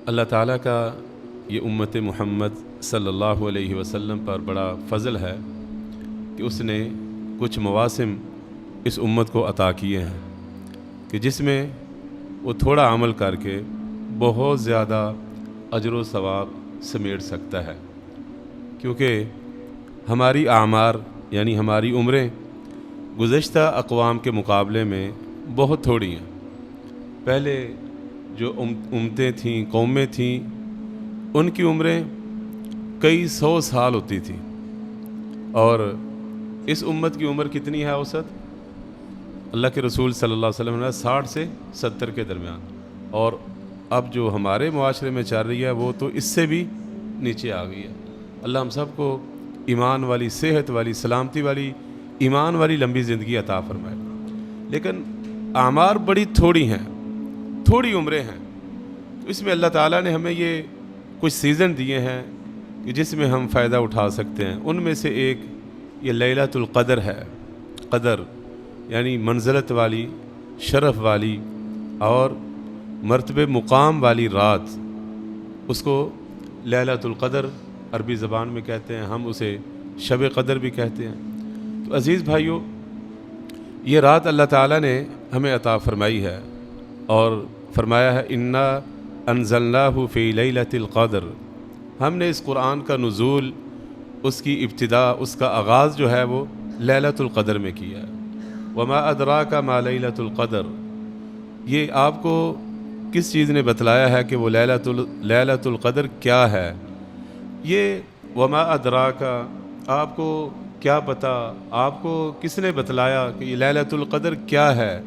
اللہ تعالیٰ کا یہ امت محمد صلی اللہ علیہ وسلم پر بڑا فضل ہے کہ اس نے کچھ مواسم اس امت کو عطا کیے ہیں کہ جس میں وہ تھوڑا عمل کر کے بہت زیادہ اجر و ثواب سمیٹ سکتا ہے، کیونکہ ہماری اعمار یعنی ہماری عمریں گزشتہ اقوام کے مقابلے میں بہت تھوڑی ہیں۔ پہلے جو امتیں تھیں، قومیں تھیں، ان کی عمریں کئی سو سال ہوتی تھیں، اور اس امت کی عمر کتنی ہے اوسط؟ اللہ کے رسول صلی اللہ علیہ وسلم نے 60 سے 70 کے درمیان، اور اب جو ہمارے معاشرے میں چل رہی ہے وہ تو اس سے بھی نیچے آ گئی ہے۔ اللہ ہم سب کو ایمان والی، صحت والی، سلامتی والی، ایمان والی لمبی زندگی عطا فرمائے۔ لیکن اعمار بڑی تھوڑی ہیں، تھوڑی عمریں ہیں، تو اس میں اللہ تعالیٰ نے ہمیں یہ کچھ سیزن دیے ہیں کہ جس میں ہم فائدہ اٹھا سکتے ہیں۔ ان میں سے ایک یہ لیلۃ القدر ہے۔ قدر یعنی منزلت والی، شرف والی اور مرتبہ مقام والی رات، اس کو لیلۃ القدر عربی زبان میں کہتے ہیں، ہم اسے شب قدر بھی کہتے ہیں۔ تو عزیز بھائیو، یہ رات اللہ تعالیٰ نے ہمیں عطا فرمائی ہے، اور فرمایا ہے انا انزلناہ فی لیلۃ القدر۔ ہم نے اس قرآن کا نزول، اس کی ابتدا، اس کا آغاز جو ہے وہ لیلۃ القدر میں کیا ہے۔ وما ادراک ما لیلۃ القدر، یہ آپ کو کس چیز نے بتلایا ہے کہ وہ لیلۃ القدر کیا ہے؟ یہ وما ادراک، آپ کو کیا پتہ، آپ کو کس نے بتلایا کہ یہ لیلۃ القدر کیا ہے؟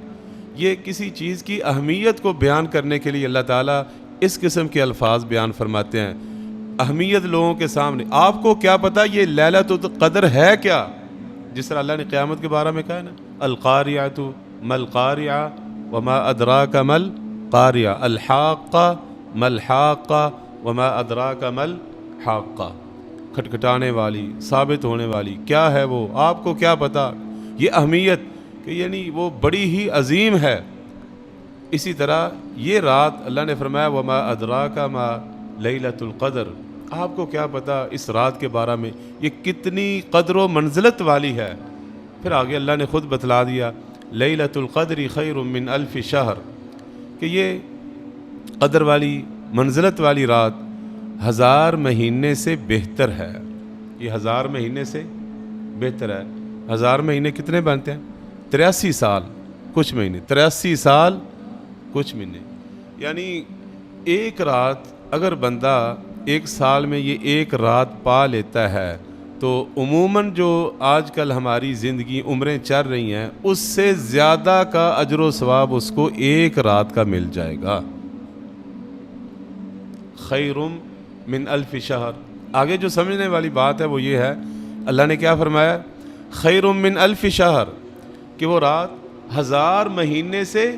یہ کسی چیز کی اہمیت کو بیان کرنے کے لیے اللہ تعالیٰ اس قسم کے الفاظ بیان فرماتے ہیں، اہمیت لوگوں کے سامنے۔ آپ کو کیا پتہ یہ لیلۃ القدر ہے کیا؟ جس طرح اللہ نے قیامت کے بارے میں کہا ہے نا، القاریۃ ما القاریہ وما ادراک ما القاریہ، الحاقہ ما الحاقہ وما ادراک ما الحاقہ، کھٹکھٹانے والی، ثابت ہونے والی، کیا ہے وہ؟ آپ کو کیا پتہ؟ یہ اہمیت کہ یعنی وہ بڑی ہی عظیم ہے۔ اسی طرح یہ رات اللہ نے فرمایا وما ادراک ما لیلۃ القدر، آپ کو کیا پتہ اس رات کے بارے میں یہ کتنی قدر و منزلت والی ہے؟ پھر آگے اللہ نے خود بتلا دیا لیلۃ القدر خیر من الف شہر، کہ یہ قدر والی، منزلت والی رات 1000 مہینے سے بہتر ہے۔ یہ 1000 مہینے سے بہتر ہے۔ 1000 مہینے کتنے بنتے ہیں؟ 83 سال کچھ مہینے، 83 سال کچھ مہینے، یعنی ایک رات اگر بندہ ایک سال میں یہ ایک رات پا لیتا ہے تو عموماً جو آج کل ہماری زندگی عمریں چل رہی ہیں اس سے زیادہ کا اجر و ثواب اس کو ایک رات کا مل جائے گا۔ خیر من الف شہر، آگے جو سمجھنے والی بات ہے وہ یہ ہے، اللہ نے کیا فرمایا؟ خیر من الف شہر، کہ وہ رات 1000 مہینے سے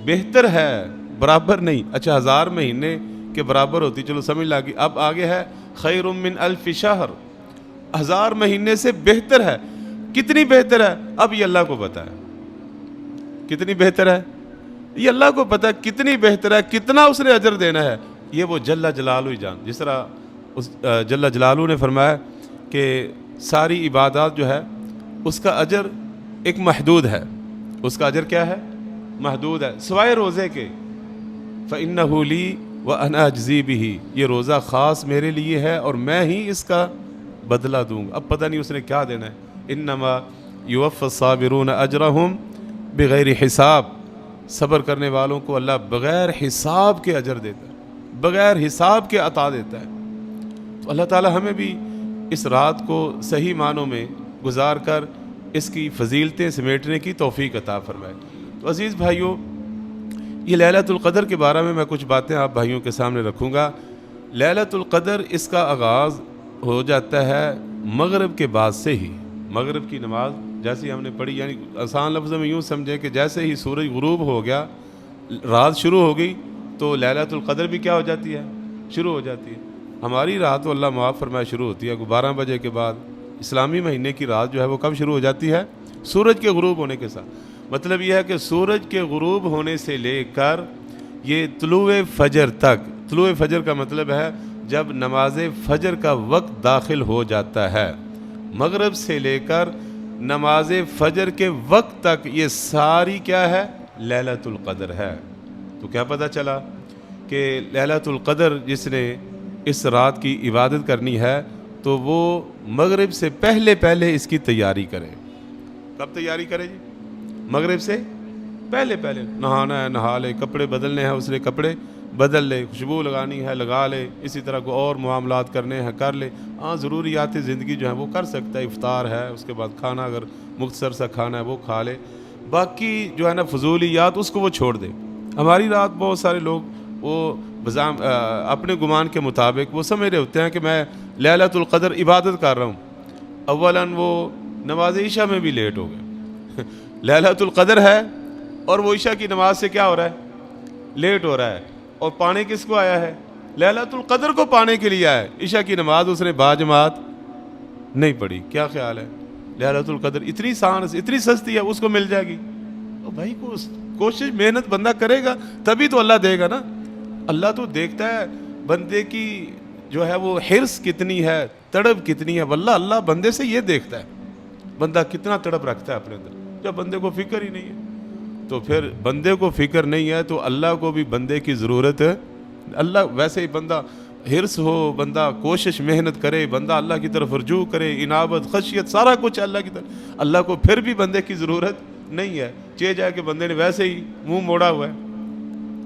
بہتر ہے، برابر نہیں۔ اچھا 1000 مہینے کے برابر ہوتی، چلو سمجھ لگی۔ اب آگے ہے خیر من الف شہر، 1000 مہینے سے بہتر ہے۔ کتنی بہتر ہے؟ اب یہ اللہ کو پتہ ہے کتنی بہتر ہے، یہ اللہ کو پتہ ہے کتنی بہتر ہے، کتنا اس نے اجر دینا ہے، یہ وہ جل جلالہ ہی جان۔ جس طرح اس جل جلالہ نے فرمایا کہ ساری عبادات جو ہے اس کا اجر ایک محدود ہے، اس کا اجر کیا ہے؟ محدود ہے، سوائے روزے کے۔ فَإِنَّهُ لِي وَأَنَا أَجْزِي بِهِ، یہ روزہ خاص میرے لیے ہے اور میں ہی اس کا بدلہ دوں گا۔ اب پتہ نہیں اس نے کیا دینا ہے۔ إِنَّمَا يُوَفَّى الصَّابِرُونَ أَجْرَهُمْ بِغَيْرِ حساب، صبر کرنے والوں کو اللہ بغیر حساب کے اجر دیتا ہے، بغیر حساب کے عطا دیتا ہے۔ تو اللہ تعالی ہمیں بھی اس رات کو صحیح معنوں میں گزار کر اس کی فضیلتیں سمیٹنے کی توفیق عطا فرمائے۔ تو عزیز بھائیوں، یہ لیلۃ القدر کے بارے میں کچھ باتیں آپ بھائیوں کے سامنے رکھوں گا۔ لیلۃ القدر اس کا آغاز ہو جاتا ہے مغرب کے بعد سے ہی۔ مغرب کی نماز جیسی ہم نے پڑھی، یعنی آسان لفظوں میں یوں سمجھیں کہ جیسے ہی سورج غروب ہو گیا، رات شروع ہو گئی، تو لیلۃ القدر بھی کیا ہو جاتی ہے؟ شروع ہو جاتی ہے۔ ہماری رات تو اللہ معاف فرمائے شروع ہوتی ہے 12 بجے کے بعد۔ اسلامی مہینے کی رات جو ہے وہ کب شروع ہو جاتی ہے؟ سورج کے غروب ہونے کے ساتھ۔ مطلب یہ ہے کہ سورج کے غروب ہونے سے لے کر یہ طلوع فجر تک طلوع فجر کا مطلب ہے جب نماز فجر کا وقت داخل ہو جاتا ہے، مغرب سے لے کر نماز فجر کے وقت تک یہ ساری کیا ہے؟ لیلۃ القدر ہے۔ تو کیا پتہ چلا کہ لیلۃ القدر جس نے اس رات کی عبادت کرنی ہے تو وہ مغرب سے پہلے اس کی تیاری کرے۔ کب تیاری کرے جی؟ مغرب سے پہلے نہانا ہے نہا لے، کپڑے بدلنے ہیں اس نے کپڑے بدل لے، خوشبو لگانی ہے لگا لے، اسی طرح کو اور معاملات کرنے ہیں کر لے۔ ہاں ضروریات زندگی جو ہیں وہ کر سکتا ہے، افطار ہے، اس کے بعد کھانا اگر مختصر سا کھانا ہے وہ کھا لے، باقی جو ہے نا فضولیات اس کو وہ چھوڑ دے۔ ہماری رات بہت سارے لوگ وہ اپنے گمان کے مطابق وہ سمجھ رہے ہوتے ہیں کہ میں لیلۃ القدر عبادت کر رہا ہوں، اولاً وہ نماز عشاء میں بھی لیٹ ہو گئے۔ لیلۃ القدر ہے اور وہ عشاء کی نماز سے کیا ہو رہا ہے؟ لیٹ ہو رہا ہے، اور پانے کس کو آیا ہے؟ لیلۃ القدر کو پانے کے لیے آیا ہے۔ عشاء کی نماز اس نے باجماعت نہیں پڑھی۔ کیا خیال ہے؟ لیلۃ القدر اتنی سستی ہے، اس کو مل جائے گی؟ تو بھائی کوشش محنت بندہ کرے گا تبھی تو اللہ دے گا نا۔ اللہ تو دیکھتا ہے بندے کی جو ہے وہ حرص کتنی ہے، تڑپ کتنی ہے، واللہ اللہ بندے سے یہ دیکھتا ہے بندہ کتنا تڑپ رکھتا ہے اپنے اندر۔ جب بندے کو فکر ہی نہیں ہے تو پھر بندے کو فکر نہیں ہے تو اللہ کو بھی بندے کی ضرورت ہے۔ اللہ ویسے ہی بندہ حرص ہو، بندہ کوشش محنت کرے، بندہ اللہ کی طرف رجوع کرے، انابت خشیت سارا کچھ اللہ کی طرف، اللہ کو پھر بھی بندے کی ضرورت نہیں ہے۔ چہ جائے کہ بندے نے ویسے ہی منہ موڑا ہوا ہے۔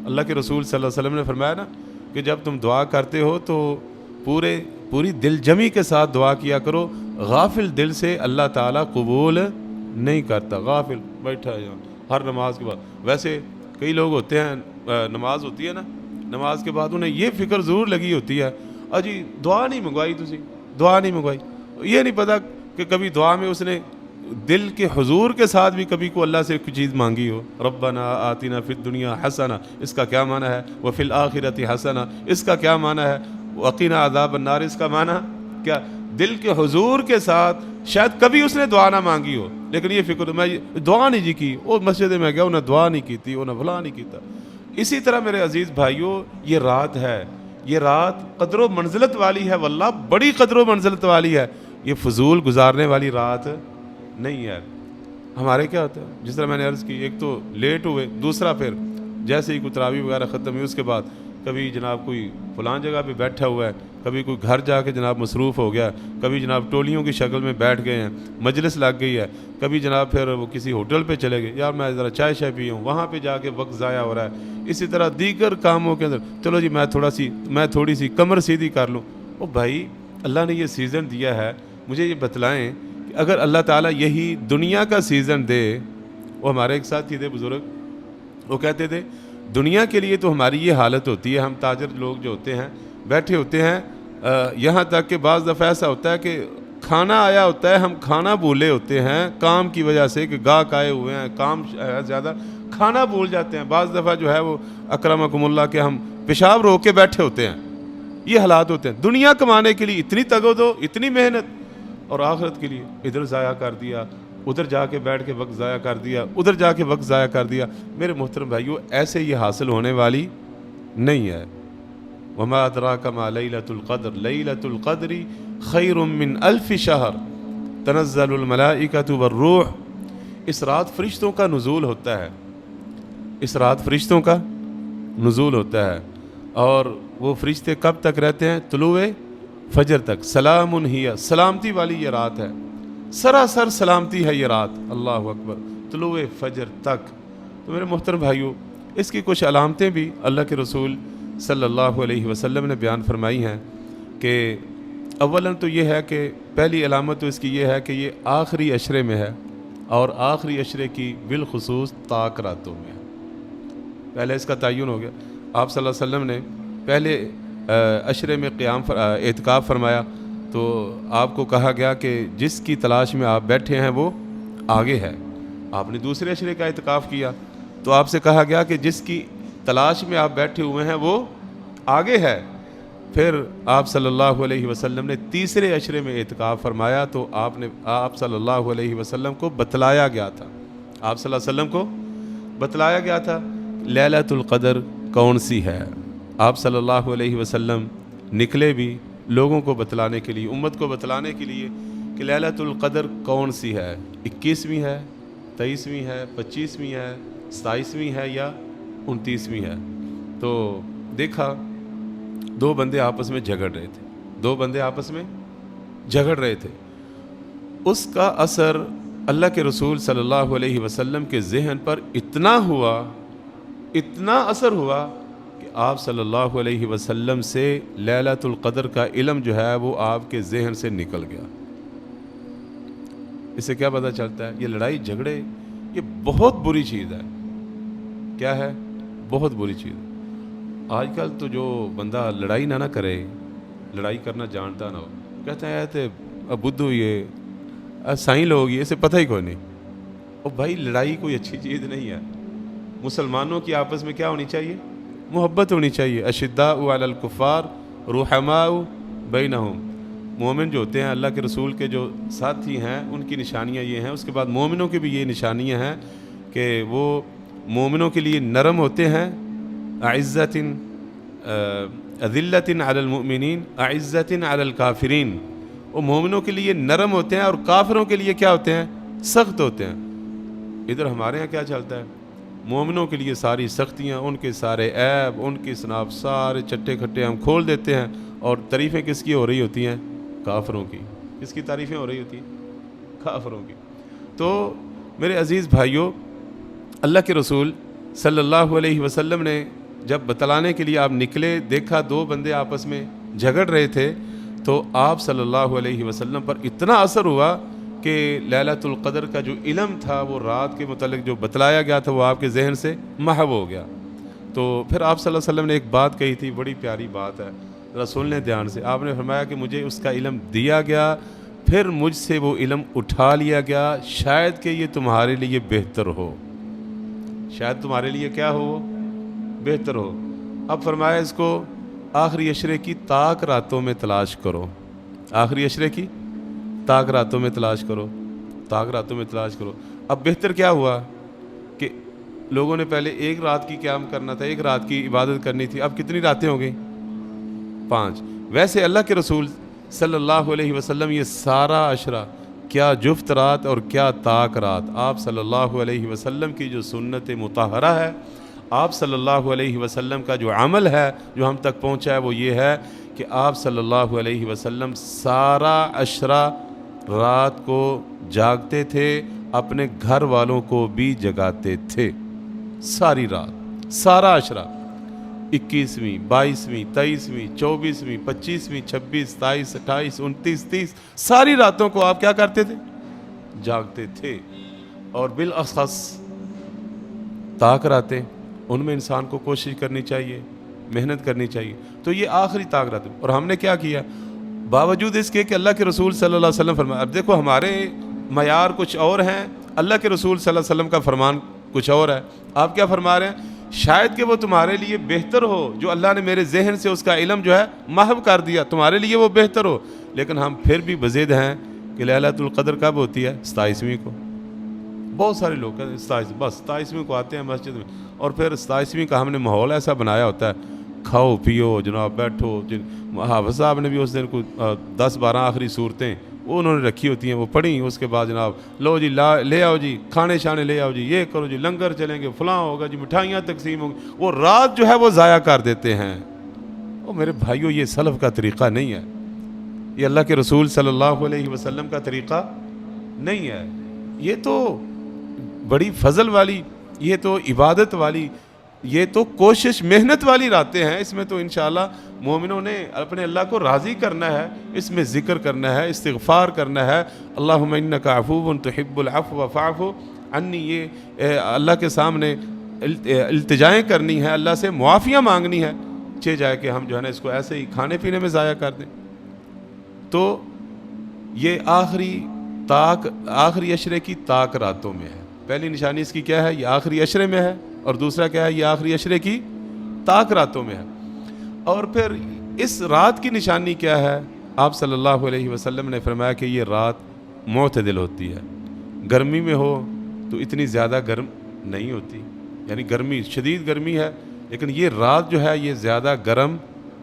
اللہ کے رسول صلی اللہ علیہ وسلم نے فرمایا نا کہ جب تم دعا کرتے ہو تو پوری دل جمی کے ساتھ دعا کیا کرو، غافل دل سے اللہ تعالیٰ قبول نہیں کرتا۔ غافل بیٹھا ہے ہر نماز کے بعد، ویسے کئی لوگ ہوتے ہیں نماز ہوتی ہے نا، نماز کے بعد انہیں یہ فکر ضرور لگی ہوتی ہے اجی دعا نہیں منگوائی، دعا نہیں منگوائی، یہ نہیں پتا کہ کبھی دعا میں اس نے دل کے حضور کے ساتھ بھی کبھی کو اللہ سے کوئی چیز مانگی ہو۔ ربنا آتنا فی الدنیا حسنہ، اس کا کیا معنی ہے؟ وفی الآخرۃ حسنہ، اس کا کیا معنی ہے؟ وقنا عذاب النار، اس کا معنی کیا؟ دل کے حضور کے ساتھ شاید کبھی اس نے دعا نہ مانگی ہو، لیکن یہ فکر میں دعا نہیں جی کی، وہ مسجد میں گیا انہیں دعا نہیں کی تھی، انہیں بھلا نہیں کیتا۔ اسی طرح میرے عزیز بھائیوں یہ رات ہے، یہ رات قدر و منزلت والی ہے، واللہ بڑی قدر و منزلت والی ہے، یہ فضول گزارنے والی رات نہیں ہے۔ ہمارے کیا ہوتا ہے جس طرح میں نے عرض کی، ایک تو لیٹ ہوئے، دوسرا پھر جیسے ہی کوئی تراویح وغیرہ ختم ہوئی اس کے بعد کبھی جناب کوئی فلان جگہ پہ بیٹھا ہوا ہے، کبھی کوئی گھر جا کے جناب مصروف ہو گیا، کبھی جناب ٹولیوں کی شکل میں بیٹھ گئے ہیں، مجلس لگ گئی ہے، کبھی جناب پھر وہ کسی ہوٹل پہ چلے گئے، یار میں ذرا چائے پی ہوں، وہاں پہ جا کے وقت ضائع ہو رہا ہے۔ اسی طرح دیگر کاموں کے اندر چلو جی میں تھوڑی سی کمر سیدھی کر لوں۔ او بھائی اللہ نے یہ سیزن دیا ہے، مجھے یہ بتلائیں کہ اگر اللہ تعالیٰ یہی دنیا کا سیزن دے، وہ ہمارے ایک ساتھی تھے بزرگ، وہ کہتے تھے دنیا کے لیے تو ہماری یہ حالت ہوتی ہے، ہم تاجر لوگ جو ہوتے ہیں بیٹھے ہوتے ہیں، یہاں تک کہ بعض دفعہ ایسا ہوتا ہے کہ کھانا آیا ہوتا ہے، ہم کھانا بھولے ہوتے ہیں کام کی وجہ سے کہ گاہک آئے ہوئے ہیں، کام زیادہ، کھانا بھول جاتے ہیں۔ بعض دفعہ جو ہے وہ اکرمکم اللہ کے ہم پیشاب روک کے بیٹھے ہوتے ہیں۔ یہ حالات ہوتے ہیں، دنیا کمانے کے لیے اتنی تگودو، اتنی محنت، اور آخرت کے لیے ادھر ضائع کر دیا، ادھر جا کے بیٹھ کے وقت ضائع کر دیا، ادھر جا کے وقت ضائع کر دیا۔ میرے محترم بھائیو ایسے یہ حاصل ہونے والی نہیں ہے۔ وما ادراک ما لیلۃ القدر، لیلۃ القدر خیر من الف شہر تنزل الملائکۃ والروح۔ اس رات فرشتوں کا نزول ہوتا ہے، اس رات فرشتوں کا نزول ہوتا ہے، اور وہ فرشتے کب تک رہتے ہیں؟ طلوع فجر تک۔ سلام ہی، سلامتی والی یہ رات ہے، سراسر سلامتی ہے یہ رات، اللہ اکبر، طلوع فجر تک۔ تو میرے محترم بھائیو اس کی کچھ علامتیں بھی اللہ کے رسول صلی اللہ علیہ وسلم نے بیان فرمائی ہیں کہ اولاً تو یہ ہے کہ پہلی علامت تو اس کی یہ ہے کہ یہ آخری عشرے میں ہے، اور آخری عشرے کی بالخصوص طاق راتوں میں ہے۔ پہلے اس کا تعین ہو گیا، آپ صلی اللہ علیہ وسلم نے پہلے عشرے میں اعتکاف فرمایا تو آپ کو کہا گیا کہ جس کی تلاش میں آپ بیٹھے ہیں وہ آگے ہے۔ آپ نے دوسرے عشرے کا اعتکاف کیا تو آپ سے کہا گیا کہ جس کی تلاش میں آپ بیٹھے ہوئے ہیں وہ آگے ہے۔ پھر آپ صلی اللہ علیہ وسلم نے تیسرے عشرے میں اعتکاف فرمایا تو آپ صلی اللہ علیہ وسلم کو بتلایا گیا تھا، آپ صلی اللہ علیہ وسلم کو بتلایا گیا تھا لیلۃ القدر کون سی ہے۔ آپ صلی اللہ علیہ وسلم نکلے بھی لوگوں کو بتلانے کے لیے، امت کو بتلانے کے لیے کہ لیلۃ القدر کون سی ہے، 21ویں ہے، 23ویں ہے، 25ویں ہے، 27ویں ہے یا 29ویں ہے۔ تو دیکھا دو بندے آپس میں جھگڑ رہے تھے، دو بندے آپس میں جھگڑ رہے تھے، اس کا اثر اللہ کے رسول صلی اللہ علیہ وسلم کے ذہن پر اتنا ہوا، اتنا اثر ہوا کہ آپ صلی اللہ علیہ وسلم سے لیلۃ القدر کا علم جو ہے وہ آپ کے ذہن سے نکل گیا۔ اس سے کیا پتہ چلتا ہے؟ یہ لڑائی جھگڑے یہ بہت بری چیز ہے۔ کیا ہے؟ بہت بری چیز ہے۔ آج کل تو جو بندہ لڑائی نہ کرے، لڑائی کرنا جانتا نہ ہو، کہتے ہیں ایسے بدھو یہ سائیں لوگ یہ اسے پتہ ہی کوئی نہیں۔ اور بھائی لڑائی کوئی اچھی چیز نہیں ہے۔ مسلمانوں کی آپس میں کیا ہونی چاہیے؟ محبت ہونی چاہیے۔ اشداء علی الکفار رحماء بینہم، مومن جو ہوتے ہیں اللہ کے رسول کے جو ساتھی ہیں ان کی نشانیاں یہ ہیں۔ اس کے بعد مومنوں کی بھی یہ نشانیاں ہیں کہ وہ مومنوں کے لیے نرم ہوتے ہیں، اعزت اذلۃ علی المؤمنین اعزۃ علی الکافرین، وہ مومنوں کے لیے نرم ہوتے ہیں اور کافروں کے لیے کیا ہوتے ہیں؟ سخت ہوتے ہیں۔ ادھر ہمارے ہاں کیا چلتا ہے؟ مومنوں کے لیے ساری سختیاں، ان کے سارے عیب، ان کے اسناب سارے چٹے کھٹے ہم کھول دیتے ہیں، اور تعریفیں کس کی ہو رہی ہوتی ہیں؟ کافروں کی۔ کس کی تعریفیں ہو رہی ہوتی ہیں؟ کافروں کی۔ تو میرے عزیز بھائیوں، اللہ کے رسول صلی اللہ علیہ وسلم نے جب بتلانے کے لیے آپ نکلے، دیکھا دو بندے آپس میں جھگڑ رہے تھے، تو آپ صلی اللہ علیہ وسلم پر اتنا اثر ہوا کہ لیلۃ القدر کا جو علم تھا وہ رات کے متعلق جو بتلایا گیا تھا وہ آپ کے ذہن سے محو ہو گیا۔ تو پھر آپ صلی اللہ علیہ وسلم نے ایک بات کہی تھی، بڑی پیاری بات ہے، ذرا سن لیں دھیان سے۔ آپ نے فرمایا کہ مجھے اس کا علم دیا گیا، پھر مجھ سے وہ علم اٹھا لیا گیا، شاید کہ یہ تمہارے لیے بہتر ہو، شاید تمہارے لیے کیا ہو؟ بہتر ہو۔ اب فرمایا اس کو آخری عشرے کی تاک راتوں میں تلاش کرو، آخری عشرے کی تاک راتوں میں تلاش کرو، تاک راتوں میں تلاش کرو۔ اب بہتر کیا ہوا کہ لوگوں نے پہلے ایک رات کی قیام کرنا تھا، ایک رات کی عبادت کرنی تھی، اب کتنی راتیں ہو گئی؟ 5۔ ویسے اللہ کے رسول صلی اللہ علیہ وسلم یہ سارا عشرہ کیا جفت رات اور کیا تاک رات، آپ صلی اللہ علیہ وسلم کی جو سنت مطہرہ ہے، آپ صلی اللہ علیہ وسلم کا جو عمل ہے جو ہم تک پہنچا ہے وہ یہ ہے کہ آپ صلی اللہ علیہ وسلم سارا عشرہ رات کو جاگتے تھے، اپنے گھر والوں کو بھی جگاتے تھے، ساری رات، سارا عشرہ، 21ویں، 22ویں، 23ویں، 24ویں، 25ویں، 26، 27، 28، 29، 30، ساری راتوں کو آپ کیا کرتے تھے؟ جاگتے تھے۔ اور بالاخص تاک راتیں، ان میں انسان کو کوشش کرنی چاہیے، محنت کرنی چاہیے۔ تو یہ آخری تاک رات، اور ہم نے کیا کیا؟ باوجود اس کے کہ اللہ کے رسول صلی اللہ علیہ وسلم فرمایا، اب دیکھو ہمارے معیار کچھ اور ہیں، اللہ کے رسول صلی اللہ علیہ وسلم کا فرمان کچھ اور ہے۔ آپ کیا فرما رہے ہیں؟ شاید کہ وہ تمہارے لیے بہتر ہو، جو اللہ نے میرے ذہن سے اس کا علم جو ہے محو کر دیا، تمہارے لیے وہ بہتر ہو۔ لیکن ہم پھر بھی بضد ہیں کہ لیلۃ القدر کب ہوتی ہے؟ 27ویں کو۔ بہت سارے لوگ کہتے ہیں 27، بس 27ویں کو آتے ہیں مسجد میں، اور پھر 27ویں کا ہم نے ماحول ایسا بنایا ہوتا ہے، کھاؤ پیو جناب، بیٹھو۔ حافظ صاحب نے بھی اس دن کو 10-12 آخری صورتیں وہ انہوں نے رکھی ہوتی ہیں، وہ پڑھیں، اس کے بعد جناب لو جی لے آؤ جی، کھانے شانے لے آؤ جی، یہ کرو جی، لنگر چلیں گے، فلاں ہوگا جی، مٹھائیاں تقسیم ہوں گی، وہ رات جو ہے وہ ضائع کر دیتے ہیں۔ وہ میرے بھائیوں یہ سلف کا طریقہ نہیں ہے، یہ اللہ کے رسول صلی اللہ علیہ وسلم کا طریقہ نہیں ہے۔ یہ تو بڑی فضل والی، یہ تو عبادت والی، یہ تو کوشش محنت والی راتیں ہیں، اس میں تو انشاءاللہ مومنوں نے اپنے اللہ کو راضی کرنا ہے، اس میں ذکر کرنا ہے، استغفار کرنا ہے، اللہم انک عفو تحب العفو فاعف عنی، یہ اللہ کے سامنے التجائیں کرنی ہے، اللہ سے معافیاں مانگنی ہے، چہ جائے کہ ہم جو ہے نا اس کو ایسے ہی کھانے پینے میں ضائع کر دیں۔ تو یہ آخری عشرے کی تاک راتوں میں ہے۔ پہلی نشانی اس کی کیا ہے؟ یہ آخری عشرے میں ہے، اور دوسرا کیا ہے؟ یہ آخری عشرے کی تاک راتوں میں ہے۔ اور پھر اس رات کی نشانی کیا ہے؟ آپ صلی اللہ علیہ وسلم نے فرمایا کہ یہ رات معتدل ہوتی ہے، گرمی میں ہو تو اتنی زیادہ گرم نہیں ہوتی، یعنی گرمی شدید گرمی ہے لیکن یہ رات جو ہے یہ زیادہ گرم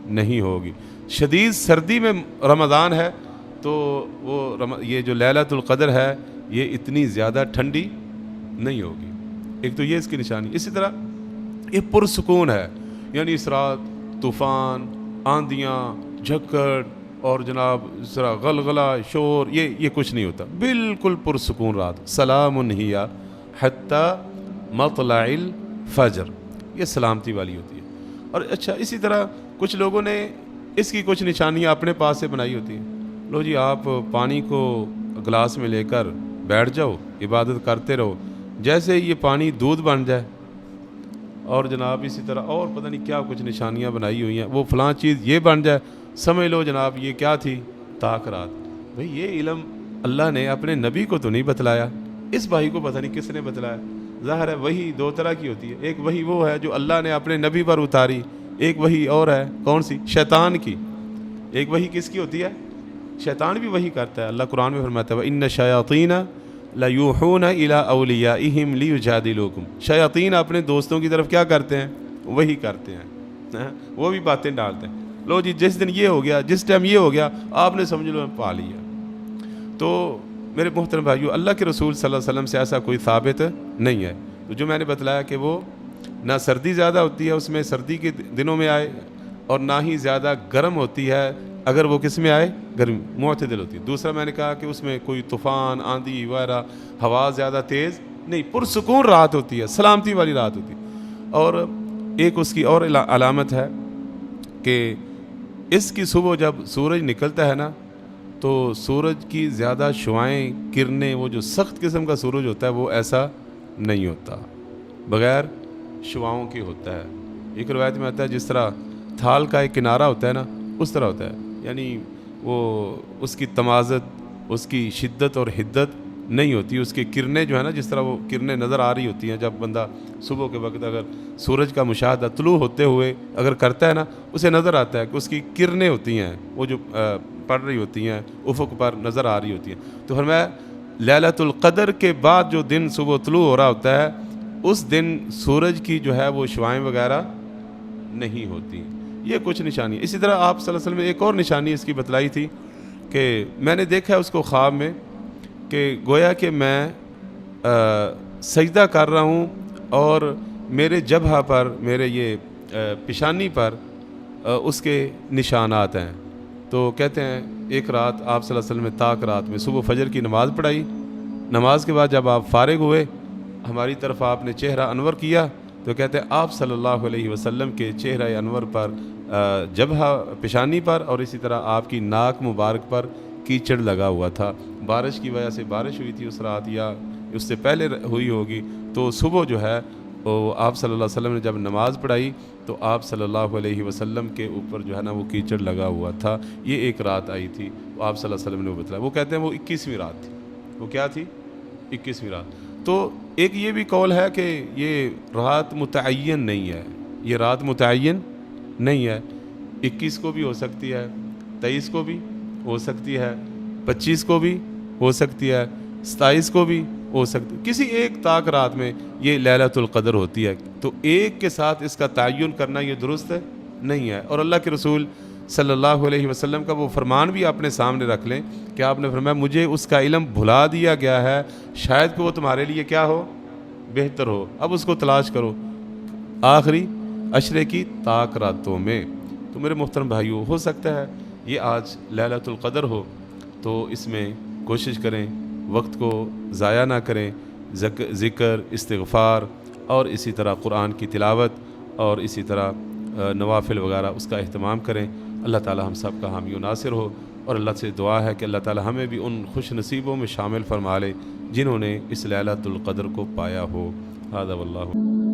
نہیں ہوگی. شدید سردی میں رمضان ہے تو وہ یہ جو لیلۃ القدر ہے یہ اتنی زیادہ ٹھنڈی نہیں ہوگی. ایک تو یہ اس کی نشانی. اسی طرح یہ پرسکون ہے، یعنی اس رات طوفان، آندیاں، جھکڑ اور جناب اس طرح غلغلہ، شور، یہ کچھ نہیں ہوتا. بالکل پرسکون رات. سلام ہی حتی مطلع الفجر، یہ سلامتی والی ہوتی ہے. اور اچھا اسی طرح کچھ لوگوں نے اس کی کچھ نشانیاں اپنے پاس سے بنائی ہوتی ہیں. لو جی آپ پانی کو گلاس میں لے کر بیٹھ جاؤ، عبادت کرتے رہو، جیسے یہ پانی دودھ بن جائے. اور جناب اسی طرح اور پتہ نہیں کیا کچھ نشانیاں بنائی ہوئی ہیں، وہ فلاں چیز یہ بن جائے، سمجھ لو جناب یہ کیا تھی؟ طاق رات. بھئی یہ علم اللہ نے اپنے نبی کو تو نہیں بتلایا، اس بھائی کو پتہ نہیں کس نے بتلایا. ظاہر ہے وہی دو طرح کی ہوتی ہے. ایک وہی وہ ہے جو اللہ نے اپنے نبی پر اتاری، ایک وہی اور ہے کون سی؟ شیطان کی. ایک وہی کس کی ہوتی ہے؟ شیطان بھی وہی کرتا ہے. اللہ قرآن میں فرماتا ہے وَإِنَّ الشَّيَاطِينَ لَيُوحُونَ إِلَىٰ أَوْلِيَائِهِمْ لِيُجَادِلُوكُمْ. شیاطین اپنے دوستوں کی طرف کیا کرتے ہیں؟ وہی کرتے ہیں، وہ بھی باتیں ڈالتے ہیں. لو جی جس دن یہ ہو گیا، جس ٹائم یہ ہو گیا، آپ نے سمجھ لو پا لیا. تو میرے محترم بھائیو، اللہ کے رسول صلی اللہ علیہ وسلم سے ایسا کوئی ثابت نہیں ہے. تو جو میں نے بتلایا کہ وہ نہ سردی زیادہ ہوتی ہے اس میں، سردی کے دنوں میں آئے، اور نہ ہی زیادہ گرم ہوتی ہے اگر وہ کس میں آئے؟ گرمی، معتدل ہوتی ہے. دوسرا میں نے کہا کہ اس میں کوئی طوفان، آندھی وغیرہ، ہوا زیادہ تیز نہیں، پرسکون رات ہوتی ہے، سلامتی والی رات ہوتی ہے. اور ایک اس کی اور علامت ہے کہ اس کی صبح جب سورج نکلتا ہے نا تو سورج کی زیادہ شعائیں، کرنیں، وہ جو سخت قسم کا سورج ہوتا ہے وہ ایسا نہیں ہوتا، بغیر شعاؤں کے ہوتا ہے. ایک روایت میں آتا ہے جس طرح تھال کا ایک کنارہ ہوتا ہے نا اس طرح ہوتا ہے، یعنی وہ اس کی تمازت، اس کی شدت اور حدت نہیں ہوتی. اس کی کرنیں جو ہے نا، جس طرح وہ کرنیں نظر آ رہی ہوتی ہیں جب بندہ صبح کے وقت اگر سورج کا مشاہدہ طلوع ہوتے ہوئے اگر کرتا ہے نا، اسے نظر آتا ہے کہ اس کی کرنیں ہوتی ہیں وہ جو پڑ رہی ہوتی ہیں، افق پر نظر آ رہی ہوتی ہیں. تو فرمایا لیلۃ القدر کے بعد جو دن صبح طلوع ہو رہا ہوتا ہے اس دن سورج کی جو ہے وہ شعائیں وغیرہ نہیں ہوتی. یہ کچھ نشانی. اسی طرح آپ صلی اللہ علیہ وسلم نے ایک اور نشانی اس کی بتلائی تھی کہ میں نے دیکھا اس کو خواب میں کہ گویا کہ میں سجدہ کر رہا ہوں اور میرے جبہہ پر، میرے یہ پیشانی پر اس کے نشانات ہیں. تو کہتے ہیں ایک رات آپ صلی اللہ علیہ وسلم نے طاق رات میں صبح فجر کی نماز پڑھائی. نماز کے بعد جب آپ فارغ ہوئے، ہماری طرف آپ نے چہرہ انور کیا، تو کہتے ہیں آپ صلی اللہ علیہ وسلم کے چہرہ انور پر، جبہہ پیشانی پر، اور اسی طرح آپ کی ناک مبارک پر کیچڑ لگا ہوا تھا. بارش کی وجہ سے بارش ہوئی تھی اس رات یا اس سے پہلے ہوئی ہوگی. تو صبح جو ہے وہ آپ صلی اللہ علیہ وسلم نے جب نماز پڑھائی تو آپ صلی اللہ علیہ وسلم کے اوپر جو ہے نا وہ کیچڑ لگا ہوا تھا. یہ ایک رات آئی تھی، آپ صلی اللہ علیہ وسلم نے وہ بتلایا. وہ کہتے ہیں وہ 21ویں رات تھی. وہ کیا تھی؟ 21ویں رات. تو ایک یہ بھی قول ہے کہ یہ رات متعین نہیں ہے، یہ رات متعین نہیں ہے. 21 کو بھی ہو سکتی ہے، 23 کو بھی ہو سکتی ہے، 25 کو بھی ہو سکتی ہے، 27 کو بھی ہو سکتی ہے. کسی ایک طاق رات میں یہ لیلۃ القدر ہوتی ہے. تو ایک کے ساتھ اس کا تعین کرنا یہ درست نہیں ہے. اور اللہ کے رسول صلی اللہ علیہ وسلم کا وہ فرمان بھی اپنے سامنے رکھ لیں کہ آپ نے فرمایا مجھے اس کا علم بھلا دیا گیا ہے، شاید کہ وہ تمہارے لیے کیا ہو؟ بہتر ہو. اب اس کو تلاش کرو آخری عشرے کی طاق راتوں میں. تو میرے محترم بھائیو، ہو سکتا ہے یہ آج لیلۃ القدر ہو، تو اس میں کوشش کریں وقت کو ضائع نہ کریں. ذکر، استغفار اور اسی طرح قرآن کی تلاوت اور اسی طرح نوافل وغیرہ اس کا اہتمام کریں. اللہ تعالی ہم سب کا حامی و ناصر ہو، اور اللہ سے دعا ہے کہ اللہ تعالی ہمیں بھی ان خوش نصیبوں میں شامل فرما لے جنہوں نے اس لیلۃ القدر کو پایا ہو. ھذا واللہ